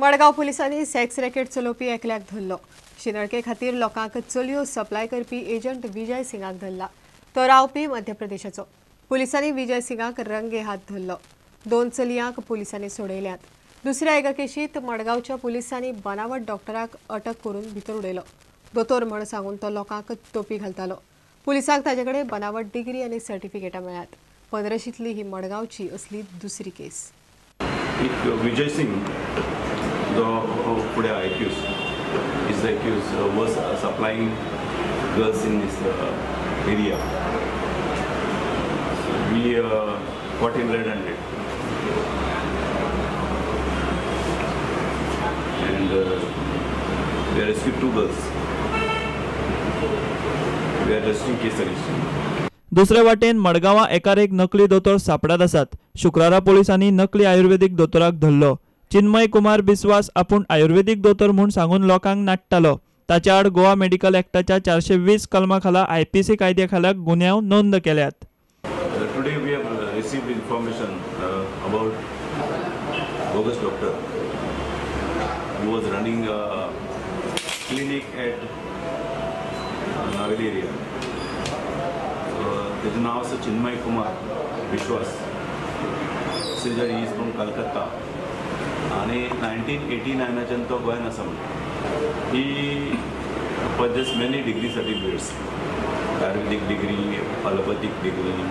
मडगांव पुलिसांनी sex racket चलोवपी एकल्याक धरलो। शिनळके खातीर लोकांक चलयो सप्लाय करपी एजंट विजय सिंगाक धरला। तो रावपी मध्य प्रदेशाचो। पुलिसांनी विजय सिंगाक रंगे हात धरलो। 2 चलयांक पुलिसांनी सोडयल्यात। दुसऱ्या एका केशीत मडगांवच्या पुलिसांनी बनावट डॉक्टराक अटक करून भितर उडयलो। दोतोर म्हण सांगून तो लोकांक तोपी घालतालो। पुलिसांक ताजेकडे बनावट डिग्री आनी सर्टिफिकेटां मेळ्ळ्यात। 15शींतली ही मडगांवची असली दुसरी केस। विजय सिंग जो पुढे accused is the accused was supplying girls in this area. We got him red-handed and we rescued 2 girls. We are arresting case against. दुसरे वाटेन मडगांवा एकार एक नकली दोतोर सापडात आसात। शुक्रारा पोलिसांनी नकली आयुर्वेदिक दोतोराक धरलो। चिन्मय कुमार बिस्वास आपूण आयुर्वेदिक दोतोर म्हूण सांगून लोकांक नाट्टालो। ताच्या आड गोवा मेडिकल एक्टाच्या 420 कलमा खाला IPC कायद्या खाला गुन्यांव नोंद केल्यात। Today we have received information about bogus doctor who was running a clinic at Naveli area. His name is Chinmay Kumar Bishwas. He is from Kolkata. And 1989 to goyan asa. He possesses many degree certificates, Ayurvedic degree, allopathic degree,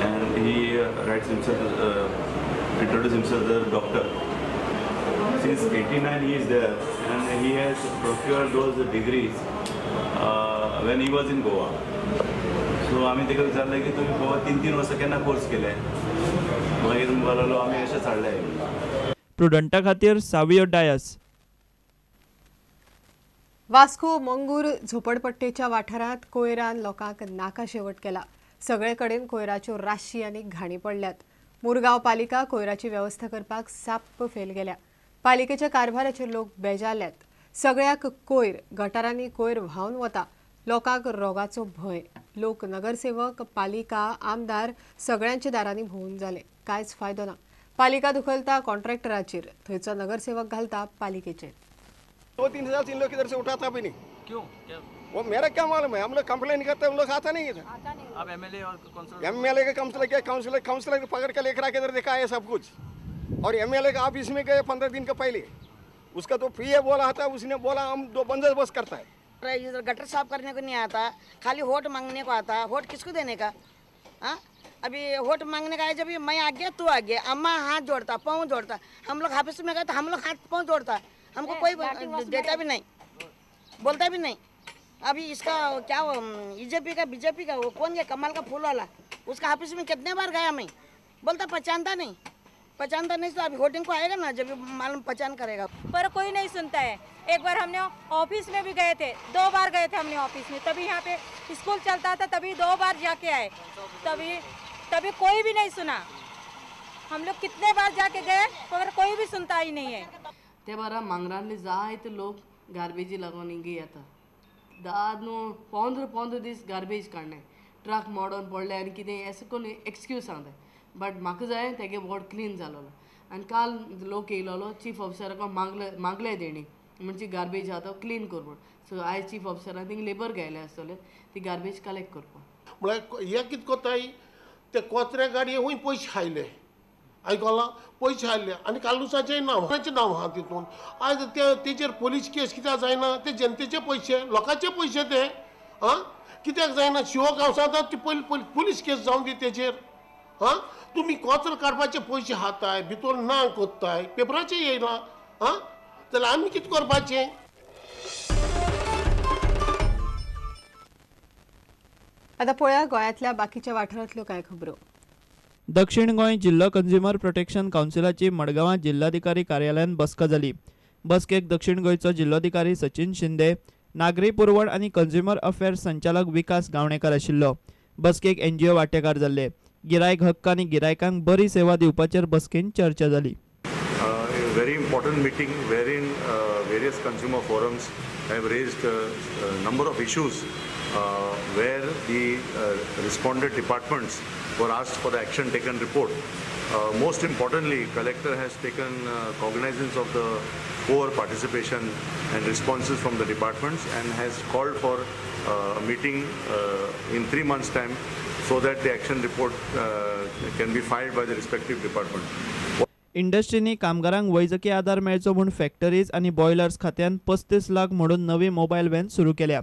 and he writes himself, introduces himself as a doctor. Since 89 he is there, and he has procured those degrees when he was in Goa. So आम्ही तेका विचारले की तुम्ही गोवा 3 वर्ष केन्ना course केले, मागीर बोललो आम्ही अशें चालले। प्रुडंटा खातीर सावियो डायस। वास्को मंगूर झोपडपट्टेच्या वाठारात कोयरान लोकांक नाका शेवट केला। सगळे कडेन कोयराच्यो राशी आनी घाणी पडल्यात। मुरगांव पालिका कोयराची व्यवस्था करपाक साप्प फेल गेल्या। पालिकेच्या कारभाराचेर लोक बेजारल्यात। सगळ्याक कोयर गटारांनी कोयर व्हांवन वता। लोकांक रोगाचो भय। लोक नगरसेवक पालिका आमदार सगळ्यांच्या दारांनी भोवून जाले, कांयच फायदो ना। पालिका दुखलता कॉन्ट्रॅक्टराचेर, थंयचो नगरसेवक घालता पालिकेचेर। 2-3 हजार इन लोग इधर से उठाता भी नहीं। क्यों? वो मेरा क्या मालूम है, हम लोग कंप्लेन करते हैं, उन लोग आता नहीं इधर। अब एमएलए और एमएलए के काउंसिलर पकड़ के लेकर आके इधर देखा है सब कुछ। और एमएलए का ऑफिस में गए 15 दिन का पहले, उसका तो पीए बोला था, उसने बोला हम 2 बंदोबस्त करता है। इधर गटर साफ करने को नहीं आता, खाली वोट मांगने को आता। वोट किसको देने का? हाँ, अभी वोट मांगने का है, जब मैं आ गया तू आ गया, अम्मा हाथ जोड़ता, पाँव जोड़ता। हम लोग ऑफिस में गए तो हम लोग हाथ पाँव जोड़ता, हमको कोई देता भी नहीं, बोलता भी नहीं। अभी इसका क्या बीजेपी का वो कौन है कमल का फूल वाला, उसका ऑफिस में कितने बार गया मैं, बोलता पहचानता नहीं तो अभी वोटिंग को आएगा ना, जब मालूम पहचान करेगा। पर कोई नहीं सुनता है। एक बार हमने ऑफिस में भी गए थे, 2 बार गए थे हमने ऑफिस में, तभी यहाँ पे स्कूल चलता था, तभी 2 बार जाके आए, तभी कोई भी नहीं सुना। हम लोग कितने बार जाके गए पर कोई भी सुनता ही नहीं है। ते बरा मांगरांनी जायते लोक गार्बेजी लागोन येता। दाद न्हू 15 दीस गार्बेज काडणे, ट्रक मोडोन पडले आनी कितें अशें कोण एक्सक्यूज सांगता। बट म्हाका जाय तेगे वॉर्ड क्लीन जालोलो। आनी काल लोक येयलोलो चीफ ऑफिसराक मागले तेणी म्हणजे गार्बेज आहा तो क्लीन करपूण। सो आयज चीफ ऑफिसरान थिंग लेबर घायले आसतले ती गार्बेज कलेक्ट करपाक। म्हळ्यार हे कितें कोताय ते कोचऱ्या गाडये हूंय पयशे हायले, आयकलां पयशे हायले आनी कालुसाचें नांव आहा तितून। आयज तेचेर पुलीस केस कित्याक जायना? ते जनतेचे पयशे, लोकांचे पयशे ते हां कित्याक जायना? शिवो गांवसांत ती पुलीस केस जावन दी तेचेर। हां तुमी कोचर काडपाचे पयशे हाताय, भितर ना कोत्ताय, पेपराचेर येयला, हां जाल्यार आमी कितें करपाचें? आता पळया गोंयांतल्या बाकीच्या वाठारांतल्यो कांय खबरो। दक्षिण गोंय जिल्लो कंझ्युमर प्रोटेक्शन कावन्सिलाची मडगांवां जिल्हाधिकारी कार्यालयात बसका जाली। बसकेक दक्षिण गोंयचो जिल्लोधिकारी सचिन शिंदे, नागरी पुरवण आनी कंझ्युमर अफेअर्स संचालक विकास गावणेकर आशिल्लो। बसकेक NGO वांटेकार जाल्ले। गिरायक हक्क आनी गिरायकांक बरी सेवा दिवपाचेर बसकेन चर्चा जाली। Very important meeting wherein various consumer forums have raised a number of issues where the responded departments were asked for the action taken report. Most importantly, collector has taken cognizance of the poor participation and responses from the departments and has called for a meeting in 3 months' time so that the action report can be filed by the respective department. इंडस्ट्रीनी कामगारांक वैजकी आधार मेळचो म्हूण factories आनी boilers खात्यान 35 लाख म्हणून नवी mobile van सुरू केल्या.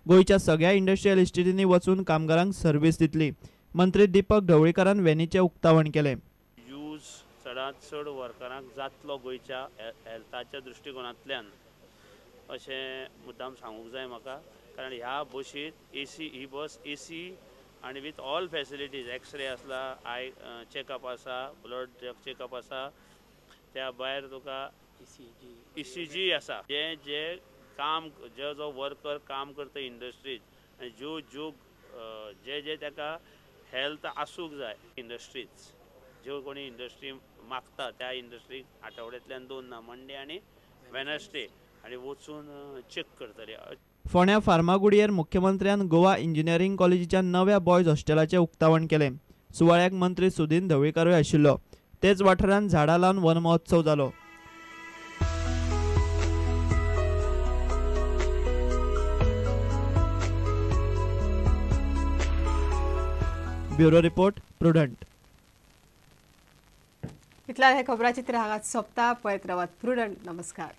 गोयच्या सगळ्या इंडस्ट्रियल इस्टेटींनी वचून कामगारांक सर्व्हिस दितली. मंत्री दीपक ढवळीकरान व्हॅनीचें उक्तावण केलें. चडांत चड वर्करांक जातलो गोंयच्या हेल्थाच्या दृश्टिकोनांतल्यान अशें मुद्दाम सांगूंक जाय म्हाका. कारण ह्या बशींत ही बस AC आनी विथ ऑल फॅसिलिटीज, एक्सरे आसला, आय चॅकअप आसा, ब्लड चॅकअप आसा, त्या भायर तुका ECG आसा. जे काम जो वर्कर काम करता इंडस्ट्रीज आनी ज्यो जे ताका हेल्थ आसूंक जाय इंडस्ट्रीज, ज्यो कोणी इंडस्ट्री मागता त्या इंडस्ट्रीक आठवड्यांतल्यान 2 मंडे आनी वेनसडे आनी वचून चेक करतले. फोंड्या फार्मागुडयेर मुख्यमंत्र्यान गोवा इंजिनियरींग कॉलेजीच्या नव्या बॉयज हॉस्टेलाचें उक्तावण केलें. सुवाळ्याक मंत्री सुदीन ढवळीकारूय आशिल्लो. तेच वाठारांत झाडां लावन वन महोत्सव जालो. Bureau report prudent. इतल्या हे खबराचित्र हांगाच सोंपता. पळयत रावात प्रुडंट. नमस्कार.